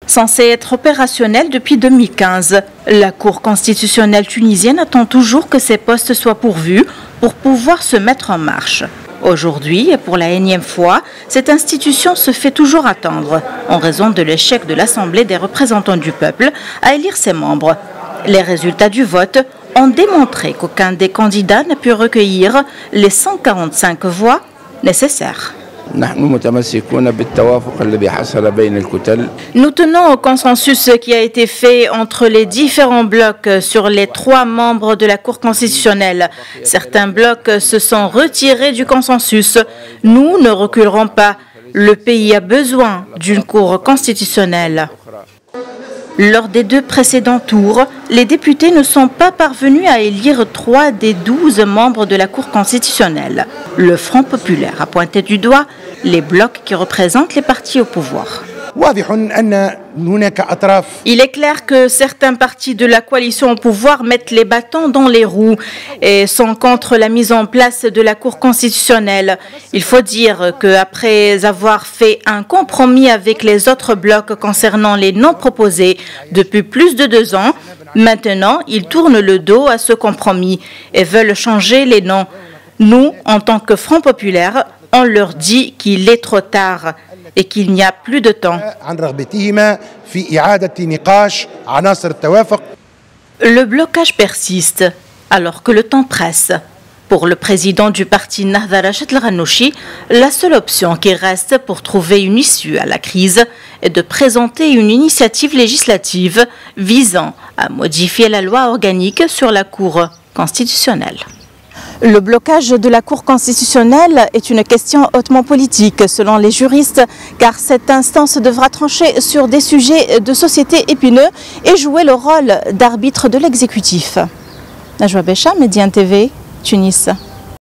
Censée être opérationnelle depuis 2015, la Cour constitutionnelle tunisienne attend toujours que ces postes soient pourvus pour pouvoir se mettre en marche. Aujourd'hui, et pour la énième fois, cette institution se fait toujours attendre en raison de l'échec de l'Assemblée des représentants du peuple à élire ses membres. Les résultats du vote ont démontré qu'aucun des candidats n'a pu recueillir les 145 voix nécessaires. Nous tenons au consensus qui a été fait entre les différents blocs sur les 3 membres de la Cour constitutionnelle. Certains blocs se sont retirés du consensus. Nous ne reculerons pas. Le pays a besoin d'une Cour constitutionnelle. Lors des 2 précédents tours, les députés ne sont pas parvenus à élire 3 des 12 membres de la Cour constitutionnelle. Le Front populaire a pointé du doigt les blocs qui représentent les partis au pouvoir. Il est clair que certains partis de la coalition au pouvoir mettent les bâtons dans les roues et sont contre la mise en place de la Cour constitutionnelle. Il faut dire qu'après avoir fait un compromis avec les autres blocs concernant les noms proposés depuis plus de 2 ans, maintenant ils tournent le dos à ce compromis et veulent changer les noms. Nous, en tant que Front populaire, on leur dit qu'il est trop tard et qu'il n'y a plus de temps. Le blocage persiste alors que le temps presse. Pour le président du parti Nahda Rachid El Ghannouchi, la seule option qui reste pour trouver une issue à la crise est de présenter une initiative législative visant à modifier la loi organique sur la Cour constitutionnelle. Le blocage de la Cour constitutionnelle est une question hautement politique, selon les juristes, car cette instance devra trancher sur des sujets de société épineux et jouer le rôle d'arbitre de l'exécutif. Najwa Bécha, Médiane TV, Tunis.